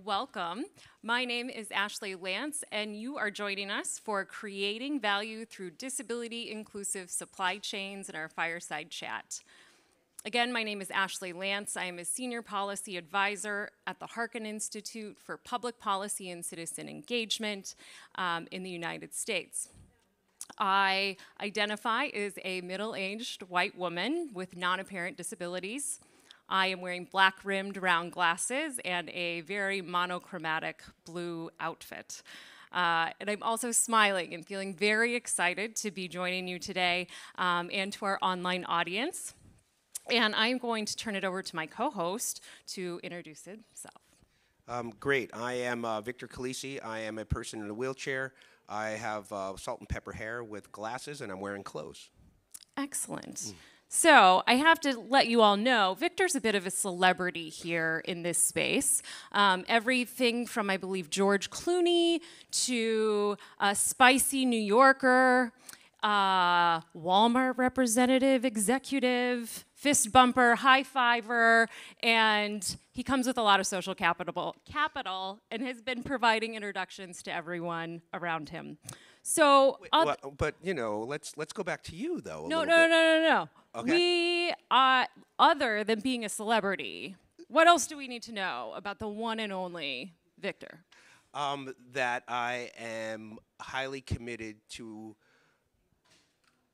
Welcome. My name is Ashlea LANTZ, and you are joining us for Creating Value Through Disability Inclusive Supply Chains in our Fireside Chat. Again, my name is Ashlea LANTZ. I am a Senior Policy Advisor at the Harkin Institute for Public Policy and Citizen Engagement in the United States. I identify as a middle-aged white woman with non-apparent disabilities. I am wearing black-rimmed round glasses and a very monochromatic blue outfit. And I'm also smiling and feeling very excited to be joining you today and to our online audience. And I'm going to turn it over to my co-host to introduce himself. Great. I am Victor Calise. I am a person in a wheelchair. I have salt and pepper hair with glasses, and I'm wearing clothes. Excellent. So I have to let you all know, Victor's a bit of a celebrity here in this space. Everything from, I believe, George Clooney to a spicy New Yorker, Walmart representative, executive, fist bumper, high fiver, and he comes with a lot of social capital and has been providing introductions to everyone around him. So, but you know, let's go back to you though. No. Okay. We, other than being a celebrity, what else do we need to know about the one and only Victor? That I am highly committed to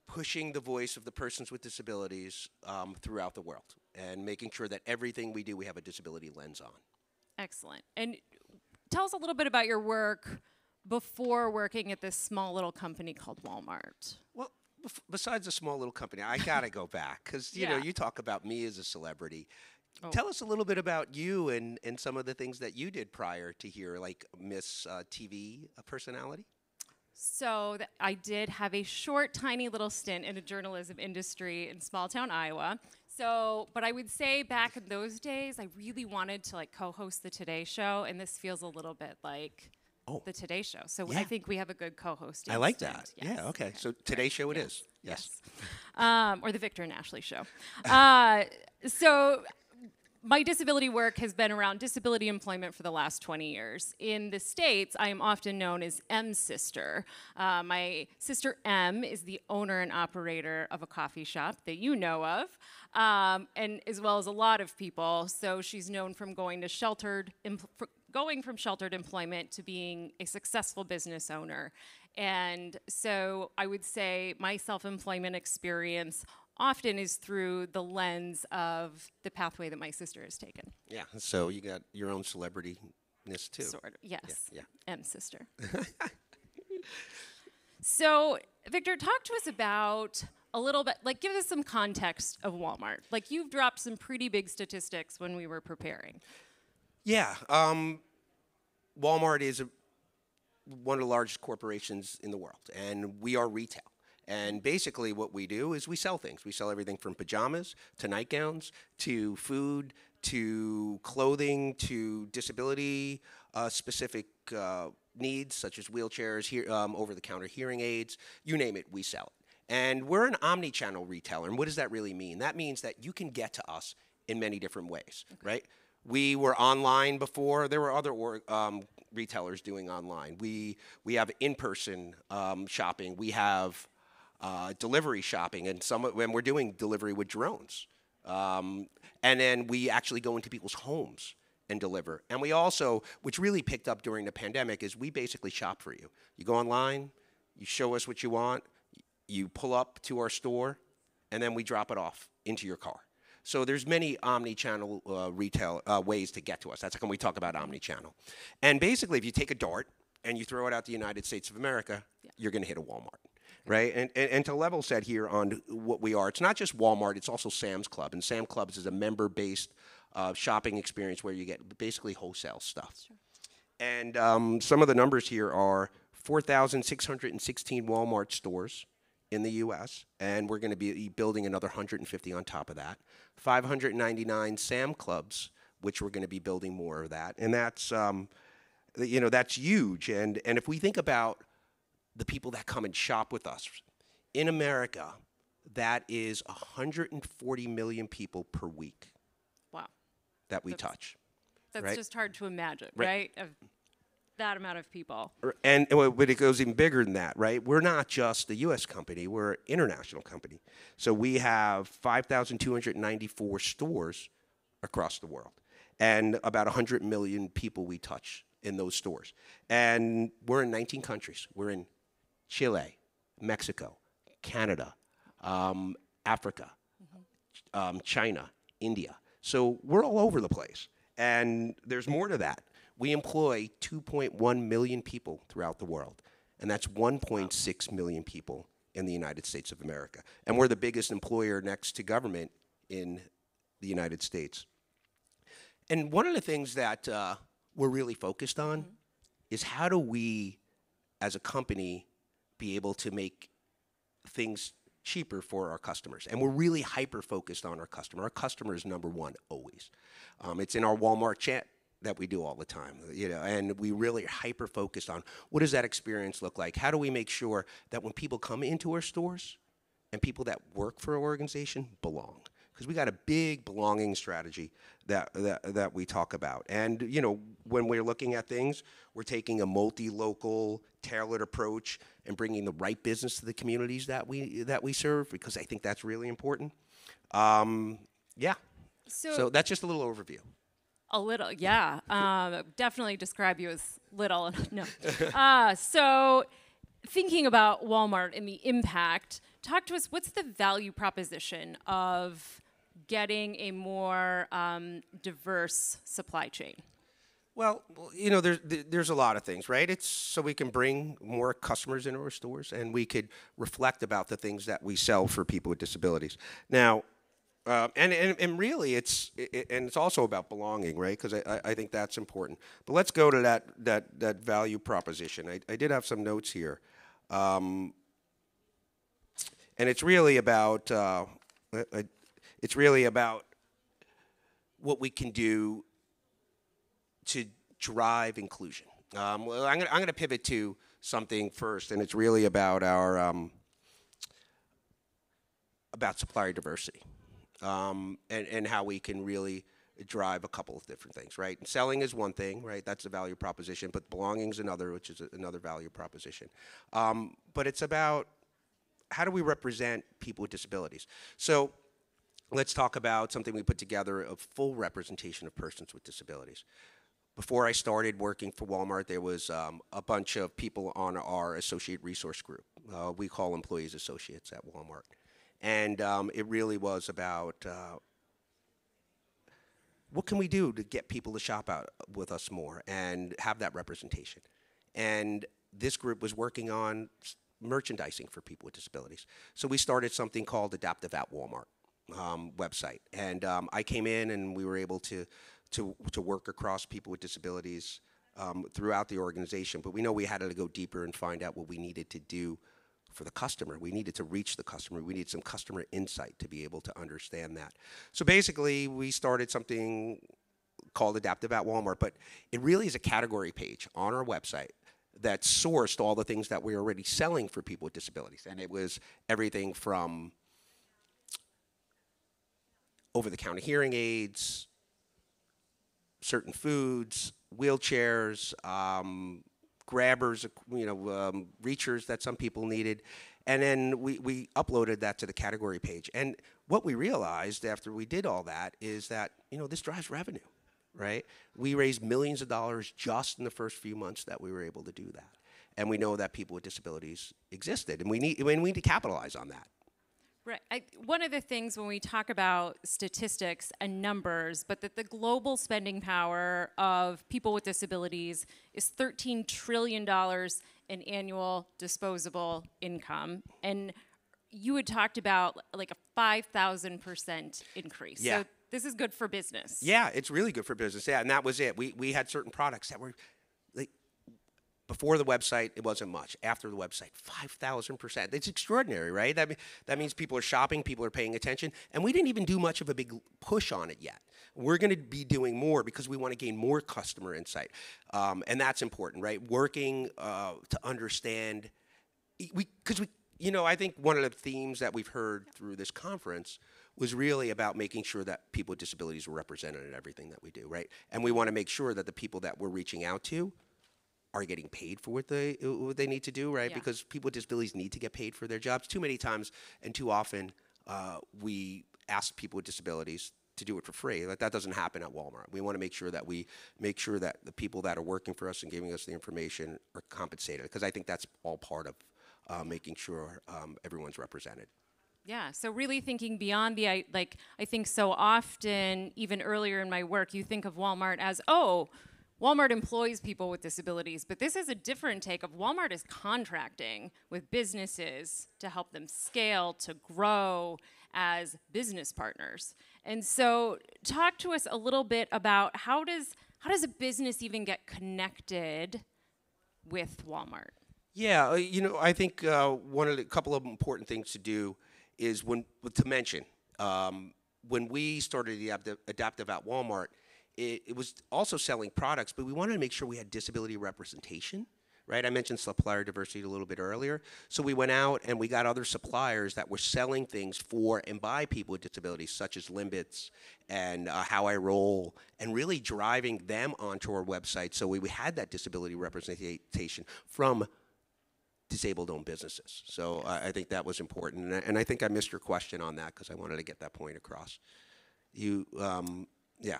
pushing the voice of the persons with disabilities throughout the world and making sure that everything we do, we have a disability lens on. Excellent. And tell us a little bit about your work before working at this small little company called Walmart. Well, besides a small little company, I gotta go back because you know you talk about me as a celebrity. Oh. Tell us a little bit about you and some of the things that you did prior to here, like Miss TV personality. So I did have a short, tiny little stint in the journalism industry in small town Iowa. So, but I would say back in those days, I really wanted to like co-host the Today Show, and this feels a little bit like the Today Show. So I think we have a good co-host. I like that. Yes. Yeah, okay. So Today Show it is. Yes. Or the Victor and Ashlea Show. So my disability work has been around disability employment for the last 20 years. In the States, I am often known as M's sister. My sister M is the owner and operator of a coffee shop that you know of, and as well as a lot of people. So she's known from going from sheltered employment to being a successful business owner. And so I would say my self-employment experience often is through the lens of the pathway that my sister has taken. Yeah, so you got your own celebrity-ness too. Sort of, yes. Yeah. M sister. So, Victor, talk to us about a little bit, like give us some context of Walmart. Like you've dropped some pretty big statistics when we were preparing. Yeah, Walmart is one of the largest corporations in the world, and we are retail. And basically what we do is we sell things. We sell everything from pajamas to nightgowns to food to clothing to disability specific needs such as wheelchairs, over-the-counter hearing aids, you name it, we sell it. And we're an omni-channel retailer. And what does that really mean? That means that you can get to us in many different ways, right? We were online before. There were other retailers doing online. We have in-person shopping. We have delivery shopping, and when we're doing delivery with drones. And then we actually go into people's homes and deliver. And we also, which really picked up during the pandemic, is we basically shop for you. You go online, you show us what you want, you pull up to our store, and then we drop it off into your car. So there's many omni-channel retail ways to get to us. That's when we talk about omni-channel. And basically, if you take a dart and you throw it out the United States of America, you're going to hit a Walmart. Right, and to level set here on what we are, it's not just Walmart, it's also Sam's Club. And Sam's Club is a member-based shopping experience where you get basically wholesale stuff. Sure. And some of the numbers here are 4,616 Walmart stores in the U.S., and we're going to be building another 150 on top of that. 599 Sam Clubs, which we're going to be building more of that. And that's, that's huge. And if we think about the people that come and shop with us. In America, that is 140 million people per week. Wow. That we touch. That's right? just hard to imagine, Right. right? Of that amount of people. But it goes even bigger than that, right? We're not just a U.S. company; we're an international company. So we have 5,294 stores across the world, and about 100 million people we touch in those stores. And we're in 19 countries. We're in Chile, Mexico, Canada, Africa, China, India. So we're all over the place. And there's more to that. We employ 2.1 million people throughout the world, and that's 1.6 million people in the United States of America. And we're the biggest employer next to government in the United States. And one of the things that we're really focused on is how do we, as a company, be able to make things cheaper for our customers. And we're really hyper-focused on our customer. Our customer is number one always. It's in our Walmart chat that we do all the time, and we really hyper-focused on what does that experience look like? How do we make sure that when people come into our stores and people that work for our organization belong? Because we got a big belonging strategy that we talk about. And, when we're looking at things, we're taking a multi-local, tailored approach and bringing the right business to the communities that we serve, because I think that's really important. Yeah. So that's just a little overview. A little, yeah. Definitely describe you as little. No. So thinking about Walmart and the impact, talk to us, what's the value proposition of getting a more diverse supply chain? Well, there's a lot of things, right? It's so we can bring more customers into our stores, and we could reflect about the things that we sell for people with disabilities. Now, and really, it's also about belonging, right? Because I think that's important. But let's go to that value proposition. I did have some notes here, and it's really about what we can do to drive inclusion. Well, I'm going to pivot to something first, and it's really about our about supplier diversity, and how we can really drive a couple of different things, right? And selling is one thing, right? That's a value proposition, but belonging is another, which is another value proposition. But it's about how do we represent people with disabilities? So let's talk about something we put together, a full representation of persons with disabilities. Before I started working for Walmart, there was a bunch of people on our associate resource group. We call employees associates at Walmart. And it really was about what can we do to get people to shop out with us more and have that representation. And this group was working on merchandising for people with disabilities. So we started something called Adaptive at Walmart website. And I came in and we were able to work across people with disabilities throughout the organization. But we know we had to go deeper and find out what we needed to do for the customer. We needed to reach the customer. We needed some customer insight to be able to understand that. So basically, we started something called Adaptive at Walmart, but it really is a category page on our website that sourced all the things that we're already selling for people with disabilities. And it was everything from over-the-counter hearing aids, certain foods, wheelchairs, grabbers, reachers that some people needed. And then we uploaded that to the category page. And what we realized after we did all that is that, this drives revenue, right? We raised millions of dollars just in the first few months that we were able to do that. And we know that people with disabilities existed, and we need to capitalize on that. Right. One of the things when we talk about statistics and numbers, but that the global spending power of people with disabilities is $13 trillion in annual disposable income. And you had talked about like a 5,000% increase. Yeah. So this is good for business. Yeah, it's really good for business. Yeah, and that was it. We had certain products that were like, before the website, it wasn't much. After the website, 5,000%. It's extraordinary, right? That means people are shopping, people are paying attention, and we didn't even do much of a big push on it yet. We're going to be doing more because we want to gain more customer insight, and that's important, right? Working to understand, I think one of the themes that we've heard through this conference was really about making sure that people with disabilities were represented in everything that we do, right? And we want to make sure that the people that we're reaching out to are getting paid for what they need to do, right? Yeah. Because people with disabilities need to get paid for their jobs. Too many times and too often, we ask people with disabilities to do it for free. Like, that doesn't happen at Walmart. We want to make sure that the people that are working for us and giving us the information are compensated, because I think that's all part of making sure everyone's represented. Yeah, so really thinking beyond I think so often, even earlier in my work, you think of Walmart as, oh, Walmart employs people with disabilities, but this is a different take of Walmart is contracting with businesses to help them scale, to grow as business partners. And so talk to us a little bit about how does a business even get connected with Walmart? Yeah, I think one of the couple of important things to do is to mention, when we started the Adaptive at Walmart, it was also selling products, but we wanted to make sure we had disability representation, right? I mentioned supplier diversity a little bit earlier. So we went out and we got other suppliers that were selling things for and by people with disabilities, such as Limbits and How I Roll, and really driving them onto our website so we had that disability representation from disabled-owned businesses. So I think that was important, and I think I missed your question on that because I wanted to get that point across. Yeah.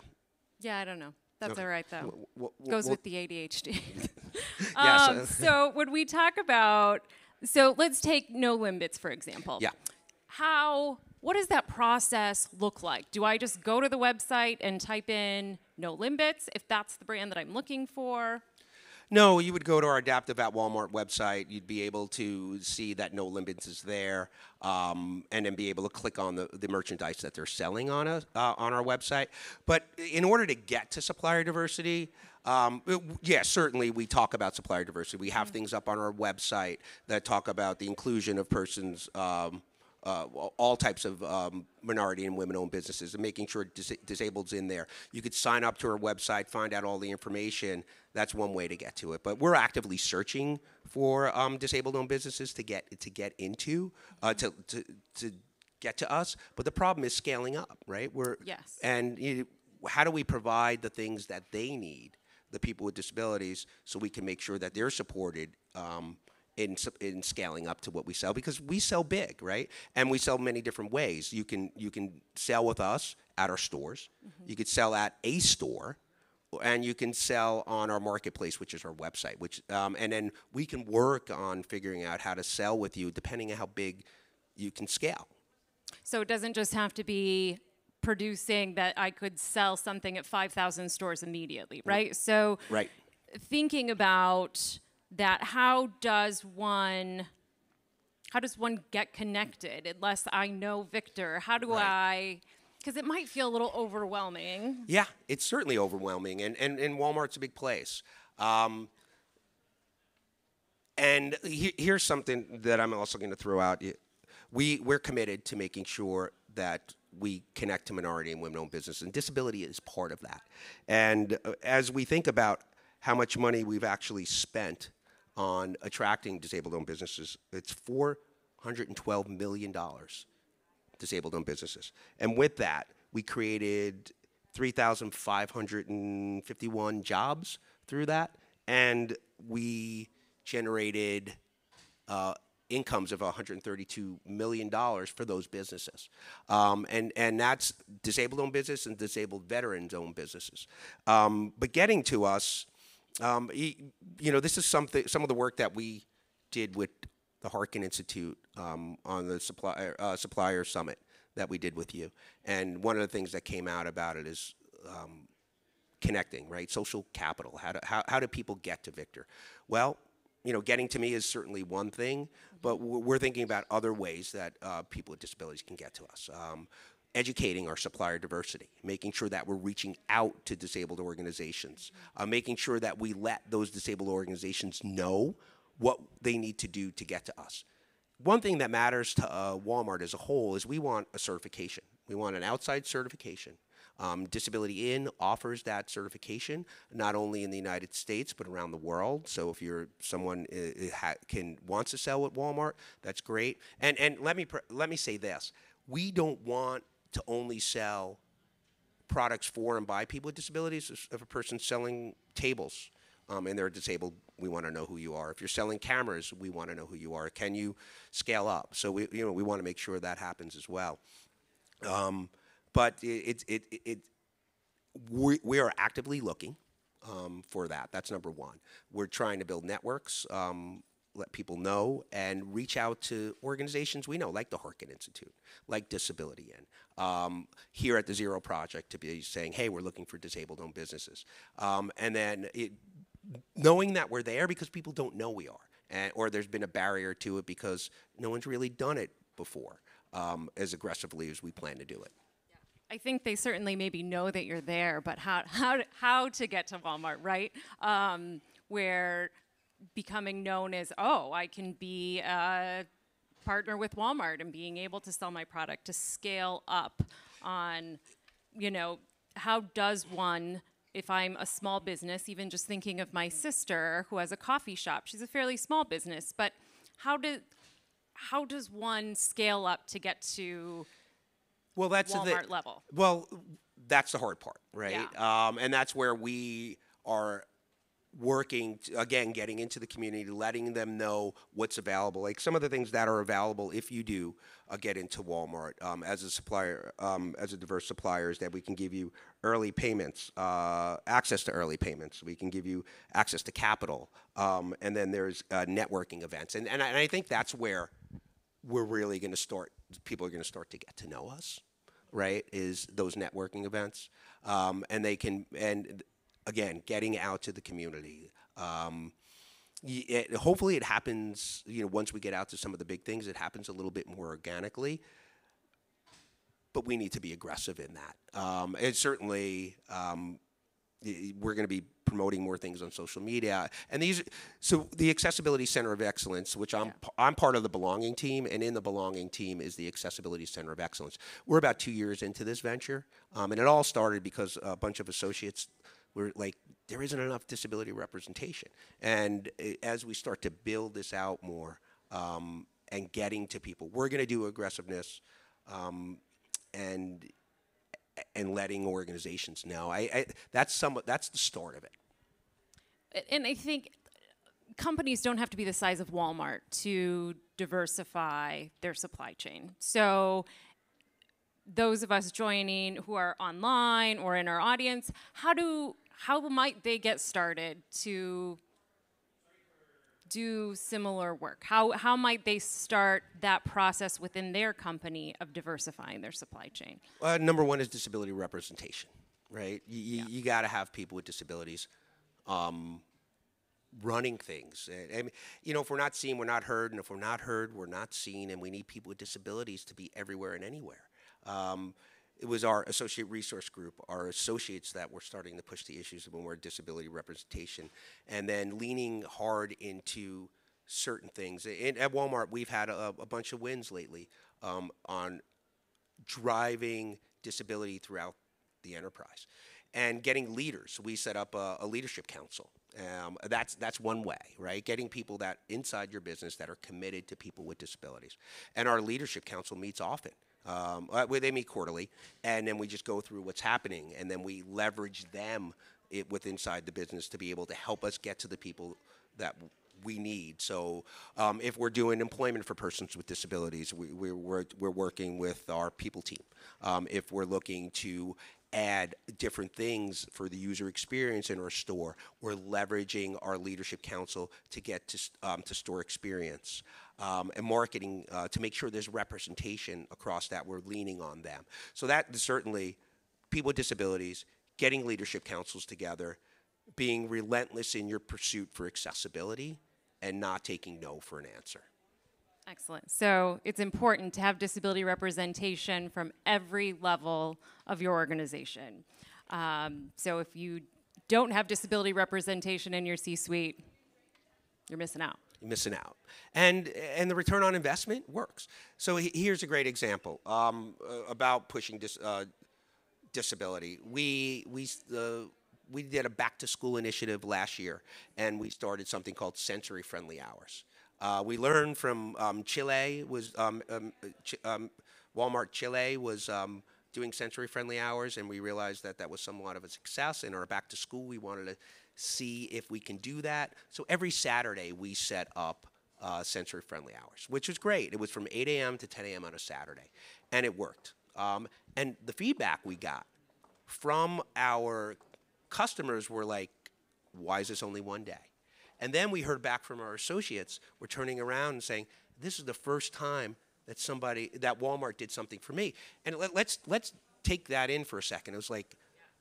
Yeah, I don't know. That's Okay. all right, though. Goes with the ADHD. Yes. So when we talk about, so let's take No Limbits, for example. Yeah. What does that process look like? Do I just go to the website and type in No Limbits if that's the brand that I'm looking for? No, you would go to our Adaptive at Walmart website. You'd be able to see that No Limits is there, and then be able to click on the merchandise that they're selling on our website. But in order to get to supplier diversity, certainly we talk about supplier diversity. We have things up on our website that talk about the inclusion of persons, all types of minority and women-owned businesses, and making sure disabled's in there. You could sign up to our website, find out all the information. That's one way to get to it. But we're actively searching for disabled-owned businesses to get into, to get to us. But the problem is scaling up, right? Yes. And how do we provide the things that they need, the people with disabilities, so we can make sure that they're supported in scaling up to what we sell, because we sell big, right? And we sell many different ways. You can sell with us at our stores. Mm-hmm. You could sell at a store, and you can sell on our marketplace, which is our website. And then we can work on figuring out how to sell with you, depending on how big you can scale. So it doesn't just have to be producing that I could sell something at 5,000 stores immediately, right? So right. Thinking about that, how does one get connected unless I know Victor? How do I, because it might feel a little overwhelming. Yeah, it's certainly overwhelming, and Walmart's a big place. And here's something that I'm also going to throw out. We're committed to making sure that we connect to minority and women-owned businesses, and disability is part of that. And as we think about how much money we've actually spent on attracting disabled-owned businesses, it's $412 million, disabled-owned businesses. And with that, we created 3,551 jobs through that, and we generated incomes of $132 million for those businesses. And that's disabled-owned business and disabled veterans-owned businesses. But getting to us, this is some of the work that we did with the Harkin Institute on the supplier summit that we did with you. And one of the things that came out about it is connecting, right? Social capital. How do people get to Victor? Well, getting to me is certainly one thing, but we're thinking about other ways that people with disabilities can get to us. Educating our supplier diversity, making sure that we're reaching out to disabled organizations, making sure that we let those disabled organizations know what they need to do to get to us. One thing that matters to Walmart as a whole is we want a certification. We want an outside certification. Disability In offers that certification, not only in the United States, but around the world. So if you're someone wants to sell at Walmart, that's great. And let me say this. We don't want to only sell products for and by people with disabilities. If a person's selling tables and they're disabled, we want to know who you are. If you're selling cameras, we want to know who you are. Can you scale up? So we want to make sure that happens as well. But we are actively looking for that. That's number one. We're trying to build networks, let people know, and reach out to organizations we know, like the Harkin Institute, like Disability In, here at the Zero Project, to be saying, hey, we're looking for disabled-owned businesses. And then knowing that we're there because people don't know we are, or there's been a barrier to it because no one's really done it before as aggressively as we plan to do it. I think they certainly maybe know that you're there, but how to get to Walmart, right? Where becoming known as, oh, I can be a partner with Walmart and being able to sell my product, to scale up on, how does one, if I'm a small business, even just thinking of my sister who has a coffee shop, she's a fairly small business, but how does one scale up to get to that's Walmart level? Well, that's the hard part, right? Yeah. And that's where we are working, again, getting into the community, letting them know what's available. Like some of the things that are available if you do get into Walmart as a supplier, as a diverse supplier, is that we can give you early payments, access to early payments. We can give you access to capital. And then there's networking events. And I think that's where we're really going to start, people are going to start to get to know us, right, is those networking events. And they can, and again, getting out to the community. Hopefully it happens, once we get out to some of the big things, it happens a little bit more organically. But we need to be aggressive in that. And certainly, we're going to be promoting more things on social media. And so the Accessibility Center of Excellence, which I'm part of the Belonging team, and in the Belonging team is the Accessibility Center of Excellence. We're about 2 years into this venture, and it all started because a bunch of associates were like, there isn't enough disability representation. And as we start to build this out more and getting to people, we're going to do aggressiveness and letting organizations know. That's the start of it. And I think companies don't have to be the size of Walmart to diversify their supply chain. So those of us joining who are online or in our audience, how might they get started to do similar work? How might they start that process within their company of diversifying their supply chain? Number one is disability representation, right? You got to have people with disabilities running things. And, if we're not seen, we're not heard, and if we're not heard, we're not seen, and we need people with disabilities to be everywhere and anywhere. It was our associate resource group, our associates, that were starting to push the issues of more disability representation, and then leaning hard into certain things. At Walmart, we've had a bunch of wins lately on driving disability throughout the enterprise and getting leaders. We set up a leadership council. That's one way, right? Getting people that inside your business that are committed to people with disabilities. And our leadership council meets often. They meet quarterly, and then we just go through what's happening, and then we leverage them inside the business to be able to help us get to the people that we need. So if we're doing employment for persons with disabilities, we're working with our people team. If we're looking to add different things for the user experience in our store, we're leveraging our leadership council to get to store experience. And marketing to make sure there's representation across that. We're leaning on them. So that certainly, people with disabilities, getting leadership councils together, being relentless in your pursuit for accessibility, and not taking no for an answer. Excellent. So it's important to have disability representation from every level of your organization. So if you don't have disability representation in your C-suite, you're missing out. You're missing out. And the return on investment works. So here's a great example about pushing disability. We did a back-to-school initiative last year, and we started something called sensory-friendly hours. We learned from Chile, Walmart Chile was doing sensory-friendly hours, and we realized that that was somewhat of a success. In our back to school, we wanted to see if we can do that. So every Saturday, we set up sensory-friendly hours, which was great. It was from 8 a.m. to 10 a.m. on a Saturday, and it worked. And the feedback we got from our customers were like, why is this only one day? And then we heard back from our associates, we're turning around and saying, this is the first time that Walmart did something for me. And let's take that in for a second. It was like,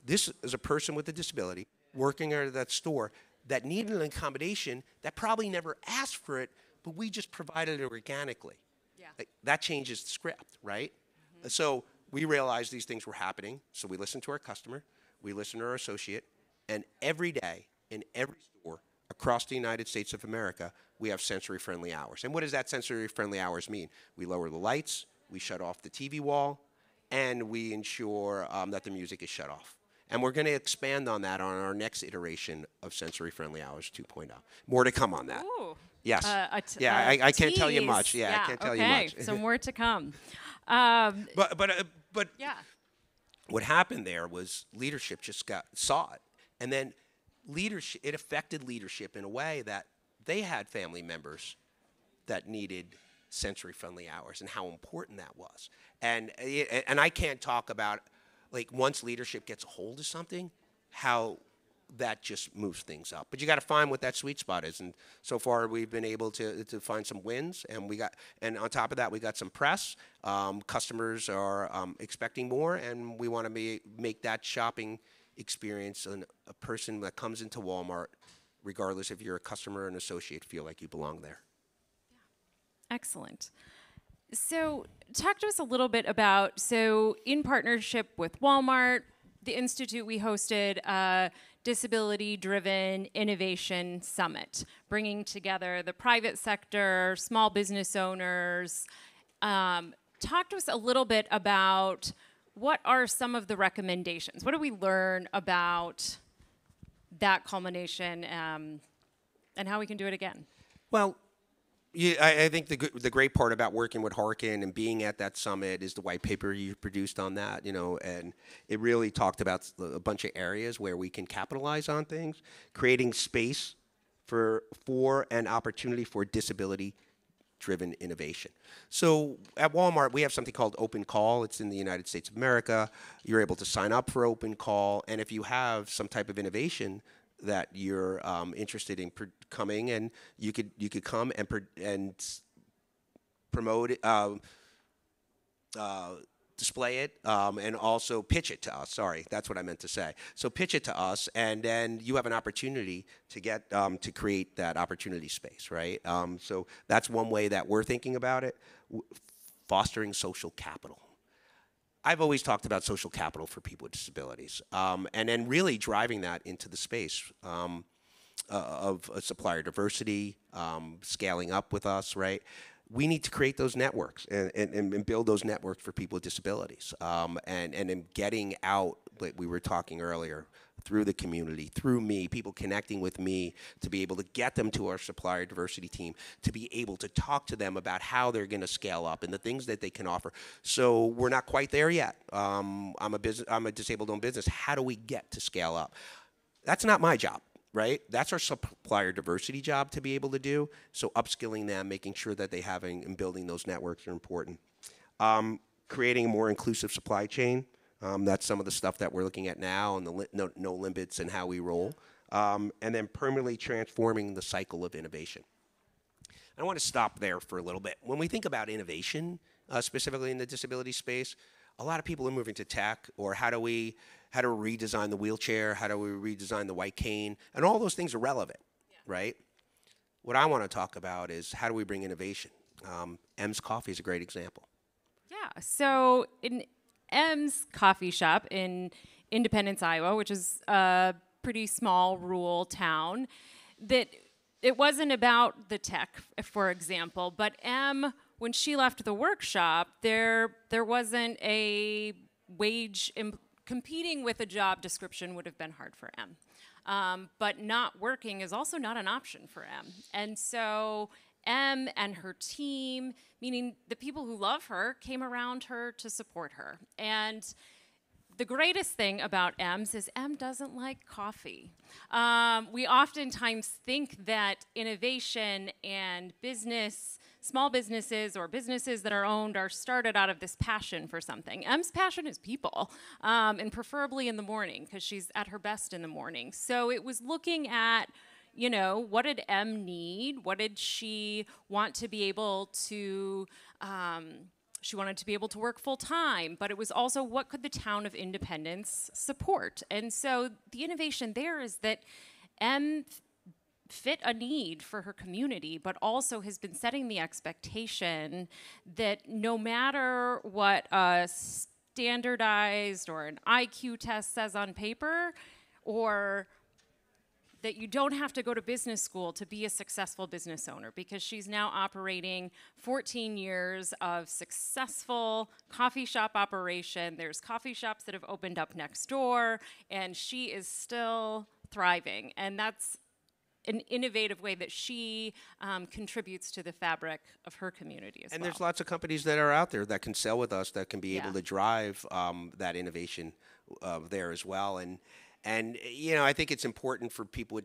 this is a person with a disability working at that store that needed an accommodation that probably never asked for it, but we just provided it organically. Yeah. Like, that changes the script, right? So we realized these things were happening, so we listened to our customer, we listened to our associate, and every day in every store across the United States of America, we have sensory-friendly hours. And what does that sensory-friendly hours mean? We lower the lights, we shut off the TV wall, and we ensure that the music is shut off. And we're going to expand on that on our next iteration of sensory-friendly hours 2.0. More to come on that. Ooh. Yes. I can't tell you much. Yeah, I can't tell you much. So more to come. But Yeah. what happened there was leadership just saw it, and then it affected leadership in a way that they had family members that needed sensory-friendly hours and how important that was. And I can't talk about, like, once leadership gets a hold of something, how that just moves things up. But you got to find what that sweet spot is. And so far, we've been able to find some wins. And on top of that, we got some press. Customers are expecting more, and we want to make that shopping experience and a person that comes into Walmart, regardless if you're a customer or an associate, feel like you belong there. Excellent. So talk to us a little bit about, so in partnership with Walmart, the Institute, we hosted a disability-driven innovation summit, bringing together the private sector, small business owners. Talk to us a little bit about what are some of the recommendations? What do we learn about that culmination and how we can do it again? Well, yeah, I think the great part about working with Harkin and being at that summit is the white paper you produced on that, and it really talked about a bunch of areas where we can capitalize on things, creating space for an opportunity for disability-driven innovation. So at Walmart, we have something called Open Call. It's in the United States of America. You're able to sign up for Open Call, and if you have some type of innovation that you're interested in coming, and you could come and promote it, display it, and also pitch it to us. Sorry, that's what I meant to say. So pitch it to us, and then you have an opportunity to get to create that opportunity space, right? So that's one way that we're thinking about it, fostering social capital. I've always talked about social capital for people with disabilities, and then really driving that into the space of supplier diversity, scaling up with us, right? We need to create those networks and build those networks for people with disabilities, and in getting out, like we were talking earlier, through the community, through me, people connecting with me to be able to get them to our supplier diversity team, to be able to talk to them about how they're going to scale up and the things that they can offer. So we're not quite there yet. I'm a disabled-owned business. How do we get to scale up? That's not my job, right? That's our supplier diversity job to be able to do. So upskilling them, making sure that they and building those networks are important. Creating a more inclusive supply chain. That's some of the stuff that we're looking at now, and the no limits and how we roll. And then permanently transforming the cycle of innovation. I want to stop there for a little bit. When we think about innovation, specifically in the disability space, a lot of people are moving to tech, or how do we redesign the wheelchair, how do we redesign the white cane, and all those things are relevant, right? What I want to talk about is how do we bring innovation. M's Coffee is a great example. Yeah, so in M's coffee shop in Independence, Iowa, which is a pretty small rural town, that it wasn't about the tech, for example, but M, when she left the workshop, there wasn't a wage, competing with a job description would have been hard for M. But not working is also not an option for M. And so M and her team, meaning the people who love her, came around her to support her. And the greatest thing about M's is M doesn't like coffee. We oftentimes think that innovation and business, small businesses or businesses that are owned, are started out of this passion for something. M's passion is people, and preferably in the morning, because she's at her best in the morning. So it was looking at, you know, what did M need? What did she want to be able to, she wanted to be able to work full time, but it was also what could the town of Independence support? And so the innovation there is that M fit a need for her community, but also has been setting the expectation that no matter what a standardized or an IQ test says on paper, or that you don't have to go to business school to be a successful business owner, because she's now operating 14 years of successful coffee shop operation. There's coffee shops that have opened up next door, and she is still thriving. And that's an innovative way that she contributes to the fabric of her community as well. And there's lots of companies that are out there that can sell with us, that can be able to drive that innovation there as well. And you know, I think it's important for people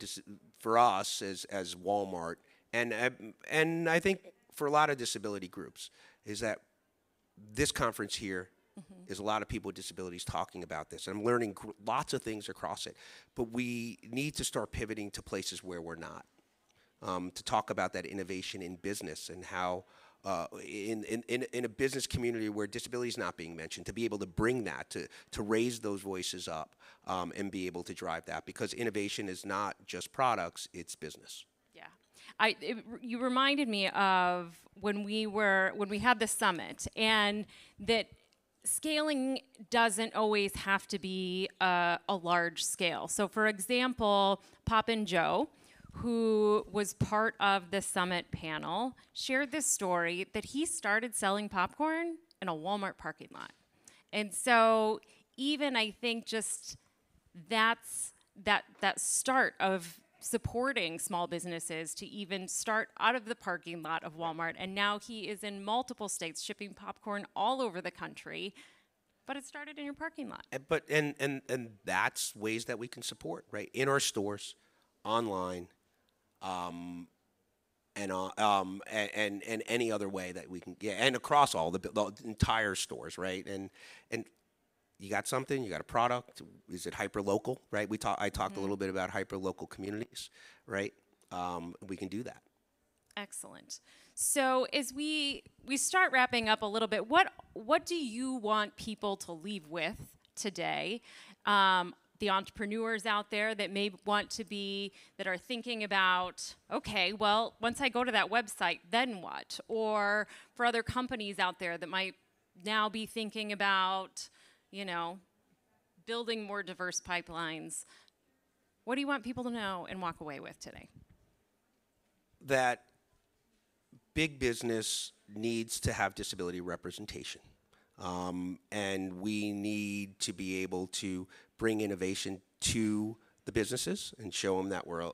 for us as Walmart, and I think for a lot of disability groups, is that this conference here is a lot of people with disabilities talking about this. And I'm learning lots of things across it, but we need to start pivoting to places where we're not, to talk about that innovation in business and how in a business community where disability is not being mentioned, to be able to bring that, to raise those voices up, and be able to drive that, because innovation is not just products, it's business. Yeah, you reminded me of when we had the summit, and that scaling doesn't always have to be a large scale. So for example, Poppin' Joe, who was part of the summit panel, shared this story that he started selling popcorn in a Walmart parking lot. And so even I think just that start of supporting small businesses to even start out of the parking lot of Walmart, and now he is in multiple states shipping popcorn all over the country, but it started in your parking lot. And that's ways that we can support, right? In our stores, online, and any other way that we can, and across all the entire stores, right? And you got something, you got a product. Is it hyper local, right? I talked a little bit about hyper local communities, right? We can do that. Excellent. So as we start wrapping up a little bit, what do you want people to leave with today? The entrepreneurs out there that may want to be, that are thinking about, okay, well, once I go to that website, then what? Or for other companies out there that might now be thinking about, you know, building more diverse pipelines. What do you want people to know and walk away with today? That big business needs to have disability representation. And we need to be able to bring innovation to the businesses and show them that we're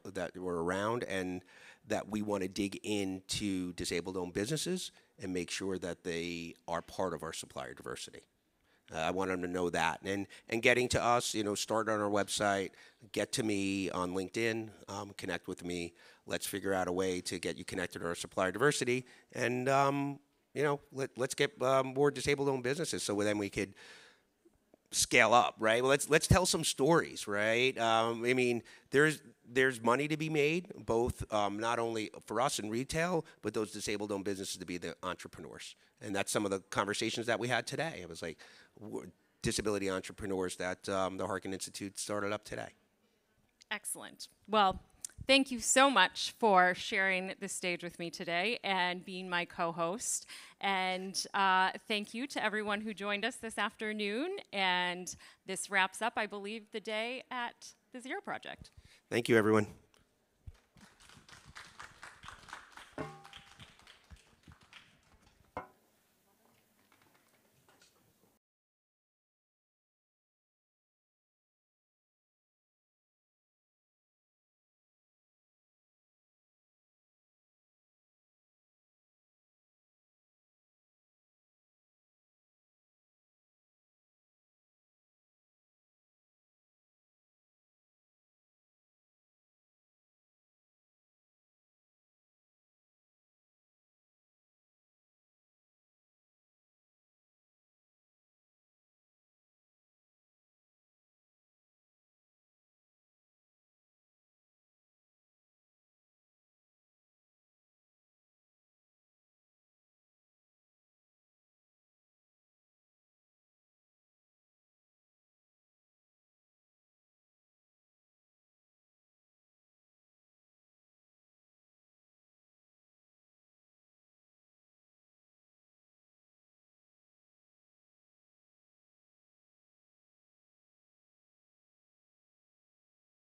around, and that we want to dig into disabled-owned businesses and make sure that they are part of our supplier diversity. I want them to know that, and getting to us, you know, start on our website, get to me on LinkedIn, connect with me. Let's figure out a way to get you connected to our supplier diversity, and you know, let's get more disabled-owned businesses, so then we could scale up, right? Well, let's tell some stories, right? I mean, there's money to be made, both not only for us in retail, but those disabled-owned businesses to be the entrepreneurs. And that's some of the conversations that we had today. It was like disability entrepreneurs that the Harkin Institute started up today. Excellent. Well, thank you so much for sharing the stage with me today and being my co-host. And thank you to everyone who joined us this afternoon. And this wraps up, I believe, the day at the Zero Project. Thank you, everyone.